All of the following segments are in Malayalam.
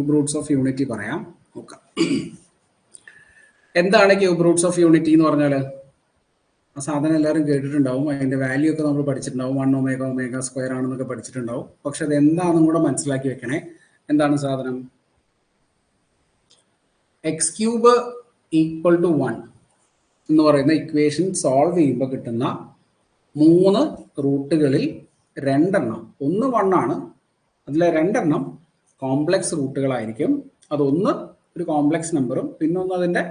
ക്യൂബ് റൂട്ട്സ് ഓഫ് യൂണിറ്റി പറയാം. നോക്കാം. എന്താണ് ക്യൂബ് റൂട്ട്സ് ഓഫ് യൂണിറ്റി എന്ന് പറഞ്ഞാൽ? ആ സാധനം എല്ലാവരും കേട്ടിട്ടുണ്ടാവും. അതിന്റെ വാല്യൂ ഒക്കെ നമ്മൾ പഠിച്ചിട്ടുണ്ടാവും. 1 ഒമേഗ ഒമേഗ സ്ക്വയർ ആണെന്നൊക്കെ പഠിച്ചിട്ടുണ്ടാവും. പക്ഷെ അത് എന്താണെന്നും കൂടെ മനസ്സിലാക്കി വെക്കണേ. എന്താണ് സാധനം? എക്സ് ക്യൂബ് ഈക്വൽ ടു 1 എന്ന് പറയുന്ന ഇക്വേഷൻ സോൾവ് ചെയ്യുമ്പോൾ കിട്ടുന്ന 3 റൂട്ടുകളിൽ 2 എണ്ണം, ഒന്ന് 1 ആണ്, അതിലെ 2 എണ്ണം കോംപ്ലക്സ് റൂട്ടുകളായിരിക്കും. അതൊന്ന് ഒരു കോംപ്ലക്സ് നമ്പറും പിന്നെ ഒന്ന് അതിന്റെ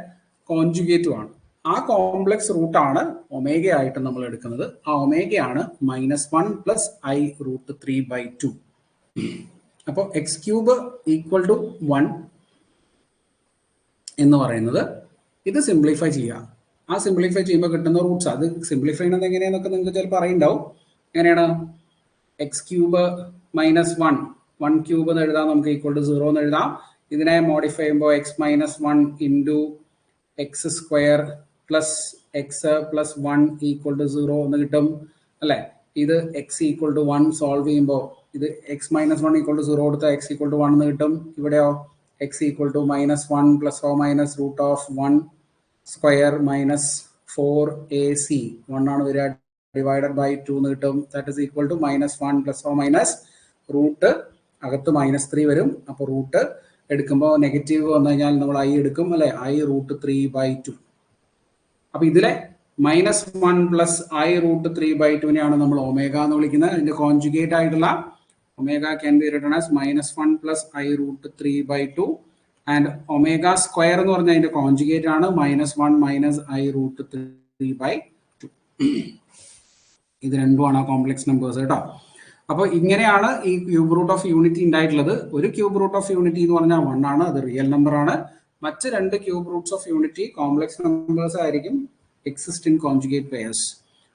കോൺജുഗേറ്റും ആണ്. ആ കോംപ്ലക്സ് റൂട്ടാണ് ഒമേഗ ആയിട്ട് നമ്മൾ എടുക്കുന്നത്. ആ ഒമേഗയാണ് -1 പ്ലസ് I റൂട്ട് 3/2. അപ്പോൾ എക്സ് ക്യൂബ് ഈക്വൽ ടു 1 എന്ന് പറയുന്നത് ഇത് സിംപ്ലിഫൈ ചെയ്യുക. ആ സിംപ്ലിഫൈ ചെയ്യുമ്പോൾ കിട്ടുന്ന റൂട്ട്സ്, അത് സിംപ്ലിഫൈ ചെയ്യുന്നത് എങ്ങനെയാണെന്നൊക്കെ നിങ്ങൾക്ക് ചിലപ്പോൾ അറിയുണ്ടാവും. എങ്ങനെയാണ്? എക്സ് ക്യൂബ് -1 ക്യൂബ് എന്ന് എഴുതാം, നമുക്ക് ഈക്വൽ ടു 0 എന്ന് എഴുതാം. ഇതിനെ മോഡിഫൈ ചെയ്യുമ്പോൾ x-1 into x square plus x plus 1 equal to 0 എന്ന് കിട്ടും അല്ലേ? ഇത് എക്സ് ഈക്വൽ ടു 1 സോൾവ് ചെയ്യുമ്പോൾ ഇത് x-1 ഈക്വൽ ടു 0 കൊടുത്താൽ എക്സ് ഈക്വൽ ടു 1 എന്ന് കിട്ടും. ഇവിടെയോ x equal to -1 plus or minus root of 1 square minus 4ac 1 ആണ് വരിക, ഡിവൈഡഡ് ബൈ 2 എന്ന് കിട്ടും. That is equal to -1 plus or minus root അകത്ത് -3 വരും. അപ്പോൾ റൂട്ട് എടുക്കുമ്പോൾ നെഗറ്റീവ് വന്നു കഴിഞ്ഞാൽ നമ്മൾ I എടുക്കും അല്ലെ? I root 3/2. അപ്പൊ ഇതിലെ -1 പ്ലസ് I റൂട്ട് 3/2നെയാണ് നമ്മൾ ഒമേഗ എന്ന് വിളിക്കുന്നത്. അതിന്റെ കോൺജുഗേറ്റ് ആയിട്ടുള്ള omega can be written as -1 plus I root 3/2 and omega square എന്ന് പറഞ്ഞാൽ അതിന്റെ കോൺജുഗേറ്റ് ആണ് -1 മൈനസ് I റൂട്ട് 3/2. ഇത് രണ്ടുമാണ് ആ കോംപ്ലക്സ് നമ്പേഴ്സ് കേട്ടോ. അപ്പോൾ ഇങ്ങനെയാണ് ഈ ക്യൂബ് റൂട്ട് ഓഫ് യൂണിറ്റി ഉണ്ടായിട്ടുള്ളത്. ഒരു ക്യൂബ് റൂട്ട് ഓഫ് യൂണിറ്റി എന്ന് പറഞ്ഞാൽ 1 ആണ്, അത് റിയൽ നമ്പർ ആണ്. മറ്റ് 2 cube roots of unity complex numbers ആയിരിക്കും, എക്സിസ്റ്റിംഗ് കോൺജുഗേറ്റ് പെയർസ്.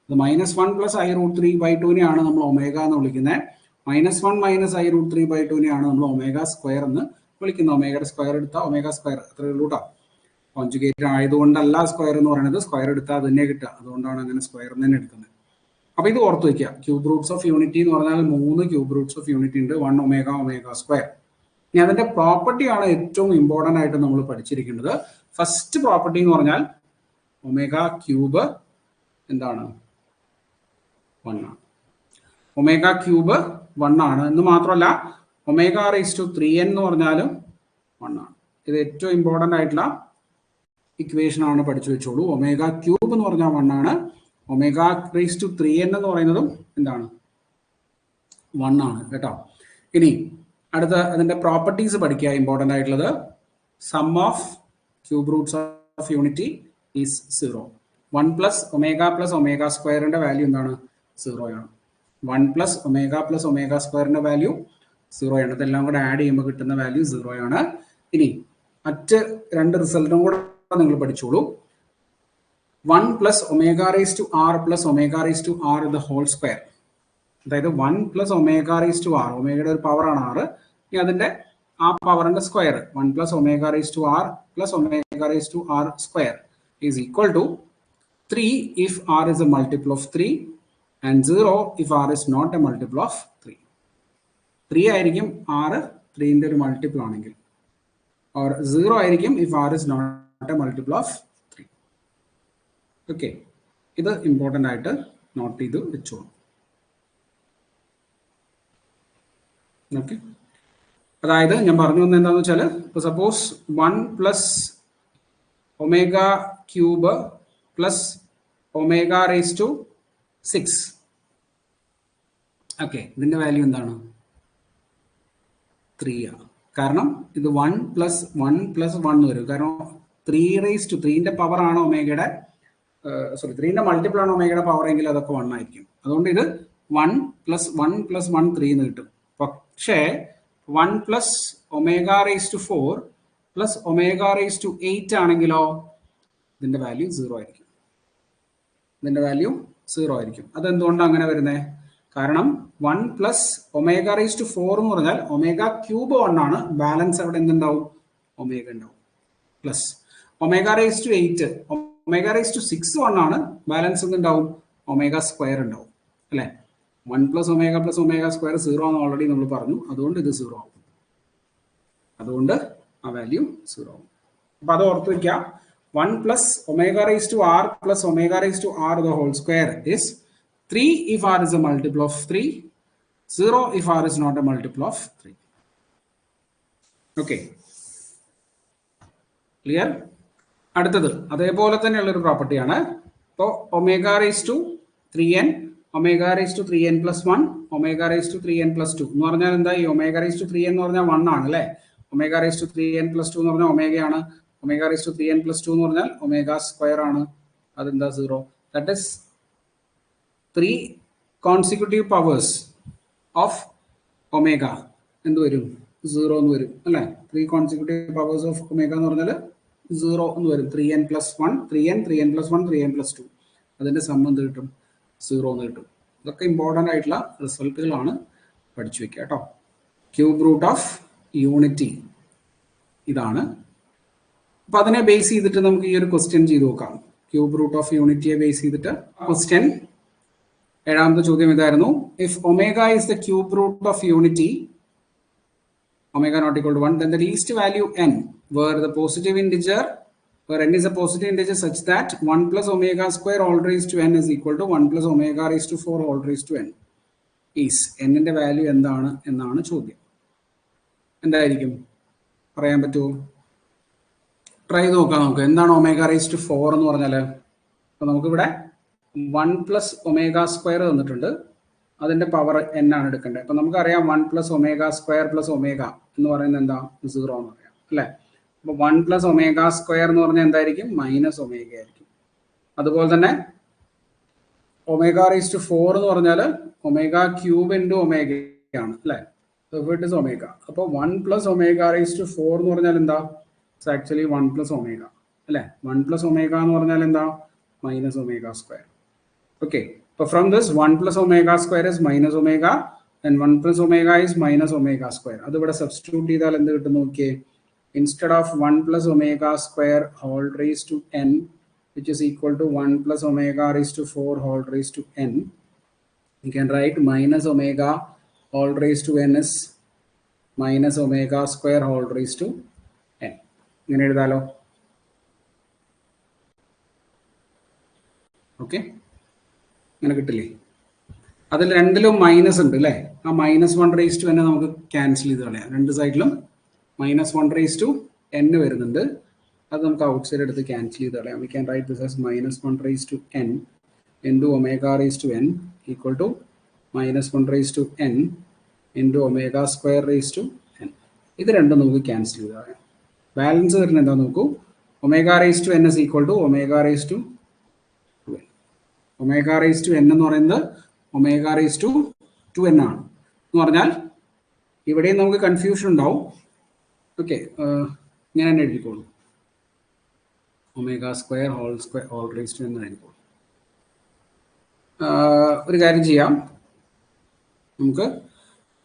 അത് -1 പ്ലസ് I റൂട്ട് 3/2നെയാണ് നമ്മൾ ഒമേഗ എന്ന് വിളിക്കുന്നത്. -1 മൈനസ് I റൂട്ട് 3/2നെയാണ് നമ്മൾ ഒമേഗ സ്ക്വയർ എന്ന് വിളിക്കുന്നത്. ഒമേഗയുടെ സ്ക്വയർ എടുത്താൽ ഒമേഗ സ്ക്വയർ അത്രയേ ഉള്ളൂ കേട്ടോ. കോൺജുഗേറ്റ് ആയതുകൊണ്ടല്ല സ്ക്വയർ എന്ന് പറയുന്നത്, സ്ക്വയർ എടുത്താൽ അത് തന്നെ കിട്ടുക, അതുകൊണ്ടാണ് അങ്ങനെ സ്ക്വയർ തന്നെ എടുക്കുന്നത്. അപ്പൊ ഇത് ഓർത്ത് വയ്ക്കുക. ക്യൂബ് റൂട്ട്സ് ഓഫ് യൂണിറ്റി എന്ന് പറഞ്ഞാൽ 3 ക്യൂബ് റൂട്ട്സ് ഓഫ് യൂണിറ്റി ഉണ്ട്. 1 ഒമേഗ ഒമേഗ സ്ക്വയർ. ഇനി അതിന്റെ പ്രോപ്പർട്ടിയാണ് ഏറ്റവും ഇമ്പോർട്ടന്റ് ആയിട്ട് നമ്മൾ പഠിച്ചിരിക്കുന്നത്. ഫസ്റ്റ് പ്രോപ്പർട്ടി എന്ന് പറഞ്ഞാൽ ഒമേഗ ക്യൂബ് എന്താണ്? 1 ആണ്. ഒമേഗ ക്യൂബ് 1 ആണ് എന്ന് മാത്രമല്ല ഒമേഗ റേസ് ടു 3n എന്ന് പറഞ്ഞാലും 1 ആണ്. ഇത് ഏറ്റവും ഇമ്പോർട്ടന്റ് ആയിട്ടുള്ള ഇക്വേഷൻ ആണ്, പഠിച്ചു വെച്ചോളൂ. ഒമേഗ ക്യൂബ് എന്ന് പറഞ്ഞാൽ 1 ആണ്. ഒമേഗ റേസ് ടു 3n എന്ന് പറയുന്നതും എന്താണ്? 1 ആണ് കേട്ടോ. ഇനി അടുത്ത അതിന്റെ പ്രോപ്പർട്ടീസ് പഠിക്കുക. ഇമ്പോർട്ടന്റ് ആയിട്ടുള്ളത് sum of cube roots of unity is 0. 1 plus omega സ്ക്വയറിന്റെ വാല്യൂ എന്താണ്? 0 ആണ്. 1 പ്ലസ് ഒമേഗ സ്ക്വയറിന്റെ വാല്യൂ 0 ആണ്. ഇതെല്ലാം കൂടെ ആഡ് ചെയ്യുമ്പോൾ കിട്ടുന്ന വാല്യൂ 0 ആണ്. ഇനി മറ്റ് 2 റിസൾട്ടും കൂടെ നിങ്ങൾ പഠിച്ചോളൂ. 1 plus omega raise to r plus omega raise to r the whole square. അതായത് 1 plus omega raise to r, ഒമേഗയുടെ ഒരു പവർ ആണ് r, ഇനി അതിന്റെ ആ പവറിന്റെ square 1 plus omega raise to r plus omega raise to r square is equal to 3 if r is a multiple of 3 and 0 if r is not a multiple of 3. 3 ആയിരിക്കും r 3ന്റെ ഒരു മൾട്ടിപ്പിൾ ആണെങ്കിൽ, or 0 ആയിരിക്കും if r is not a multiple of 3. Okay, ഇത് ഇമ്പോർട്ടൻ്റ് ആയിട്ട് നോട്ട് ചെയ്ത് വെച്ചോളൂ. ഓക്കെ, അതായത് ഞാൻ പറഞ്ഞു വന്നത് എന്താണെന്ന് വെച്ചാൽ, ഇപ്പോൾ suppose 1 plus omega cube plus omega raise to 6. Okay, ഇതിന്റെ വാല്യൂ എന്താണ്? 3 ആണ്. കാരണം ഇത് 1 പ്ലസ് 1 വരും. കാരണം 3 റേസ് ടു 3ന്റെ പവർ ആണ് ഒമേഗയുടെ, 3ന്റെ മൾട്ടിപ്പിൾ ആണ് ഒമേഗയുടെ പവർ എങ്കിൽ അതൊക്കെ 1 ആയിരിക്കും. അതുകൊണ്ട് ഇത് 1 പ്ലസ് 1 3 എന്ന് കിട്ടും. പക്ഷേ 1 plus omega raise to 4 plus omega raise to 8 ആണെങ്കിലോ ഇതിന്റെ വാല്യൂ 0 ആയിരിക്കും. ഇതിന്റെ വാല്യൂ 0 ആയിരിക്കും. അതെന്തുകൊണ്ടാണ് അങ്ങനെ വരുന്നത്? കാരണം 1 പ്ലസ് ഒമേഗ റേസ് ടു 4 എന്ന് പറഞ്ഞാൽ ഒമേഗ ക്യൂബ് 1 ആണ്, ബാലൻസ് അവിടെ എന്തുണ്ടാവും? ഒമേഗ ഉണ്ടാവും. Plus omega raise to 8, omega raise to 6 1 ആണ്, ബാലൻസ് എന്തുണ്ടാവും? ഒമേഗ സ്ക്വയർ ഉണ്ടാവും അല്ലെ? 1 പ്ലസ് ഒമേഗ സ്ക്വയർ 0 എന്ന് ഓൾറെഡി നമ്മൾ പറഞ്ഞു, അതുകൊണ്ട് ഇത് 0 ആവും. അതുകൊണ്ട് ആ വാല്യൂ 0 ആവും. അപ്പൊ അത് ഓർത്ത് വയ്ക്കുക. 1 plus omega raised to r plus omega raised to r the whole square is 3 if r is a multiple of 3, 0 if r is not a multiple of 3. Okay. Clear? അടുത്തത് അതേപോലെ തന്നെയുള്ളൊരു പ്രോപ്പർട്ടിയാണ്. ഇപ്പോൾ omega raise to 3n, omega raise to 3n plus 1, omega raise to 3n plus 2 എന്ന് പറഞ്ഞാൽ എന്താ? ഈ ഒമേഗ റേസ് ടു 3n എന്ന് പറഞ്ഞാൽ 1 ആണ് അല്ലേ? Omega raise to 3n plus 2 എന്ന് പറഞ്ഞാൽ ഒമേഗയാണ്. Omega raise to 3n plus 2 എന്ന് പറഞ്ഞാൽ ഒമേഗ സ്ക്വയർ ആണ്. അതെന്താ 0? That is 3 consecutive powers of omega എന്ത് വരും? 0 എന്ന് വരും അല്ലേ? 3 കോൺസിക്യൂട്ടീവ് പവേഴ്സ് ഓഫ് ഒമേഗ എന്ന് പറഞ്ഞാൽ 0 എന്ന് വരും. 3n plus 1, 3n, 3n plus 1, 3n plus 2. അതിന്റെ സം എന്ത് കിട്ടും? 0 എന്ന് കിട്ടും. ഇതൊക്കെ ഇമ്പോർട്ടൻ്റ് ആയിട്ടുള്ള റിസൾട്ടുകളാണ്, പഠിച്ചു വെക്കുക കേട്ടോ. ക്യൂബ് റൂട്ട് ഓഫ് യൂണിറ്റി ഇതാണ്. അപ്പൊ അതിനെ ബേസ് ചെയ്തിട്ട് നമുക്ക് ഈ ഒരു ക്വസ്റ്റ്യൻ ചെയ്ത് നോക്കാം. ക്യൂബ് റൂട്ട് ഓഫ് യൂണിറ്റിയെ ബേസ് ചെയ്തിട്ട് ക്വസ്റ്റ്യൻ 7ാമത്തെ ചോദ്യം ഇതായിരുന്നു. If omega is the cube root of unity omega not equal to 1, then the least value n where the positive integer, where n is a positive integer such that 1 plus omega square all raised to n is equal to 1 plus omega raised to 4 all raised to n is n ന്റെ വാല്യൂ എന്താണ് എന്നാണ് ചോദ്യം. എന്തായിരിക്കും പറയാൻ പറ്റുമോ? ട്രൈ നോക്കാം നമുക്ക്. എന്താണ് ഒമേഗ റേസ് ടു 4 എന്ന് പറഞ്ഞാൽ? അപ്പൊ നമുക്കിവിടെ 1 പ്ലസ് ഒമേഗ സ്ക്വയർ തന്നിട്ടുണ്ട്. അതിന്റെ പവർ n ആണ് എടുക്കേണ്ടത്. അപ്പൊ നമുക്കറിയാം 1 plus omega square plus omega എന്ന് പറയുന്നത് എന്താ? 0 എന്ന് പറയാം അല്ലെ? അപ്പൊ 1 പ്ലസ് ഒമേഗ സ്ക്വയർ എന്ന് പറഞ്ഞാൽ എന്തായിരിക്കും? മൈനസ് ഒമേഗ ആയിരിക്കും. അതുപോലെ തന്നെ ഒമേഗ റേസ് ടു 4 എന്ന് പറഞ്ഞാൽ ഒമേഗ ക്യൂബ് ഇൻറ്റു ഒമേഗ ആണ് അല്ലെ? It is omega. അപ്പൊ 1 പ്ലസ് ഒമേഗ റേസ് ടു 4 എന്ന് പറഞ്ഞാൽ എന്താ? ഇറ്റ്സ് ആക്ച്വലി 1 പ്ലസ് ഒമേഗ അല്ലെ? 1 പ്ലസ് ഒമേഗ എന്ന് പറഞ്ഞാൽ എന്താ? Minus omega square. Okay. So from this 1 plus omega square is minus omega and 1 plus omega is minus omega square. അത് ഇവിടെ സബ്സ്റ്റിറ്റ്യൂട്ട് ചെയ്താൽ എന്ത് കിട്ടും നോക്കിയേ? Instead of 1 plus omega square whole raised to n which is equal to 1 plus omega raised to 4 whole raised to n, you can write minus omega whole raised to n is minus omega square whole raised to n. ഇങ്ങനെ എഴുതാലോ? ഓക്കെ, അങ്ങനെ കിട്ടില്ലേ? അതിൽ രണ്ടിലും മൈനസ് ഉണ്ട് അല്ലേ? ആ -1 റേസ് ടു എന്നെ നമുക്ക് ക്യാൻസൽ ചെയ്ത് കളയാം. രണ്ട് സൈഡിലും -1 റേസ് ടു n വരുന്നുണ്ട്. അത് നമുക്ക് ഔട്ട് സൈഡ് എടുത്ത് ക്യാൻസൽ ചെയ്ത് കളയാം. We can write this as -1 raise to n into omega raise to n equal to -1 raise to n into omega square raise to n. ഇത് രണ്ടും നമുക്ക് ക്യാൻസൽ ചെയ്ത് കളയാം. ബാലൻസ് വരുന്നത് എന്താ നോക്കൂ? Omega raise to n is equal to omega raise to omega raise to n എന്ന് പറയുന്നത് ഒമേഗ റേസ് ടു 2n ആണ് എന്ന് പറഞ്ഞാൽ ഇവിടെയും നമുക്ക് കൺഫ്യൂഷൻ ഉണ്ടാവും. ഓക്കെ, ഞാൻ തന്നെ എഴുതിക്കോളൂ. Omega square whole raise to എന്ന് എഴുതിക്കോളൂ. ഒരു കാര്യം ചെയ്യാം, നമുക്ക്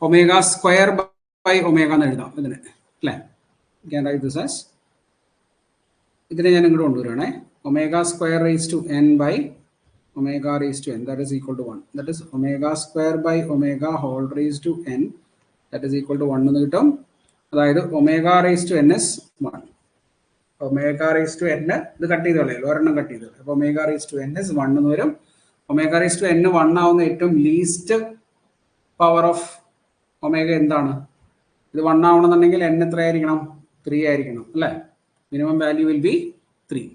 ഒമേഗ സ്ക്വയർ ബൈ ഒമേഗ എന്ന് എഴുതാം ഇതിന് അല്ലേ? ക്യാൻ റൈറ്റ് ദിസ് ആസ്, ഇതിനെ ഞാൻ ഇങ്ങോട്ട് കൊണ്ടുവരുവാണേ. Omega square raise to n by omega raised to n, that is equal to 1. That is omega square by omega whole raised to n, that is equal to 1 എന്ന് കിട്ടും. അതായത് omega raised to n is 1. omega raised to n ഇത് കട്ട് ചെയ്ത് കളയല്ലോ, ഒരെണ്ണം കട്ട് ചെയ്ത്. അപ്പോൾ omega raised to n is 1 എന്ന് വരും. omega raised to n 1 ആവുന്ന ഏറ്റവും ലീസ്റ്റ് പവർ ഓഫ് ഒമേഗ എന്താണ്? ഇത് 1 ആവണമെന്നുണ്ടെങ്കിൽ n എത്രയായിരിക്കണം? 3 ആയിരിക്കണം അല്ലേ? Minimum value will be 3.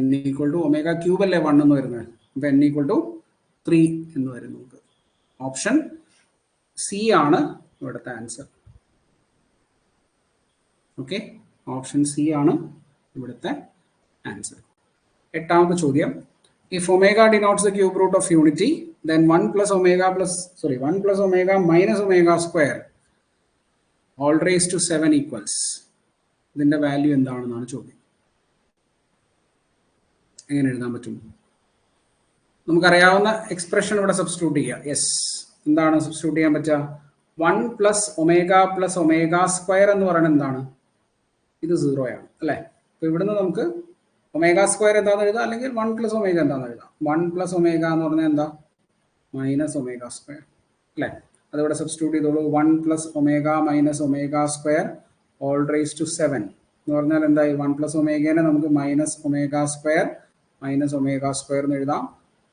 n equal to omega cube അല്ലേ 1 എന്ന് വരുന്നത്? അപ്പൊ n ഈക്വൽ ടു 3 എന്ന് വരും. നമുക്ക് ഓപ്ഷൻ സി ആണ് ഇവിടുത്തെ ആൻസർ. ഓക്കെ, ഓപ്ഷൻ സി ആണ് ഇവിടുത്തെ ആൻസർ. 8ാമത്തെ ചോദ്യം. If omega denotes the cube root of unity then 1 plus omega minus omega square all raised to 7 equals, ഇതിന്റെ വാല്യൂ എന്താണെന്നാണ് ചോദ്യം. എങ്ങനെ എഴുതാൻ പറ്റും? നമുക്കറിയാവുന്ന എക്സ്പ്രഷൻ ഇവിടെ സബ്സ്റ്റിറ്റ്യൂട്ട് ചെയ്യുക. യെസ്, എന്താണ് സബ്സ്റ്റിറ്റ്യൂട്ട് ചെയ്യാൻ പറ്റുക? 1 പ്ലസ് ഒമേഗ സ്ക്വയർ എന്ന് പറയുന്നത് എന്താണ്? ഇത് 0 ആണ് അല്ലേ? അപ്പൊ ഇവിടുന്ന് നമുക്ക് ഒമേഗ സ്ക്വയർ എന്താണെന്ന് എഴുതാം, അല്ലെങ്കിൽ 1 പ്ലസ് ഒമേഗ എന്താണെന്ന് എഴുതാം. 1 പ്ലസ് ഒമേഗ എന്ന് പറഞ്ഞാൽ എന്താ? മൈനസ് ഒമേഗ സ്ക്വയർ അല്ലേ? അതിവിടെ സബ്സ്റ്റിറ്റ്യൂട്ട് ചെയ്തോളൂ. 1 plus omega minus omega square all raise to 7 എന്ന് പറഞ്ഞാൽ എന്തായി 1 പ്ലസ് ഒമേഗേനെ നമുക്ക് മൈനസ് ഒമേഗ സ്ക്വയർ എന്ന് എഴുതാം.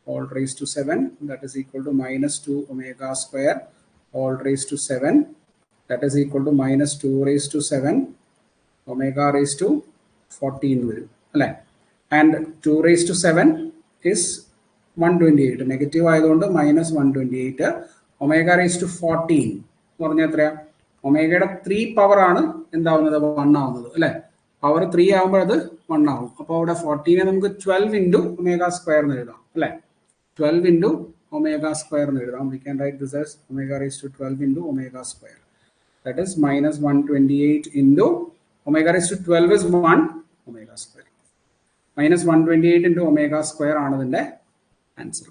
All raise to 7 that is equal to minus 2 omega square all raise to 7 that is equal to minus 2 raise to 7 omega raise to 14 വരും അല്ലേ. And 2 raise to 7 is 128 negative ആയതുകൊണ്ട് മൈനസ് 128 ഒമേഗ റേസ് ടു 14 എന്ന് പറഞ്ഞാൽ എത്രയാ ഒമേഗയുടെ 3 പവർ ആണ് എന്താവുന്നത് 1 ആവുന്നത് അല്ലെ. പവർ 3 ആകുമ്പോൾ അത് 1 ആവും. അപ്പോൾ അവിടെ 14 നമുക്ക് 12 ഇൻറ്റു ഒമേഗ സ്ക്വയർ എന്ന് എഴുതാം അല്ലെ. 12 ഇൻറ്റു ഒമേഗ സ്ക്വയർ എന്ന് എഴുതാം. We can write this as omega raise to 12 into omega square that is minus 128 into omega raise to 12 is 1 omega square minus 128 into omega square ആണ് ഇതിന്റെ ആൻസർ.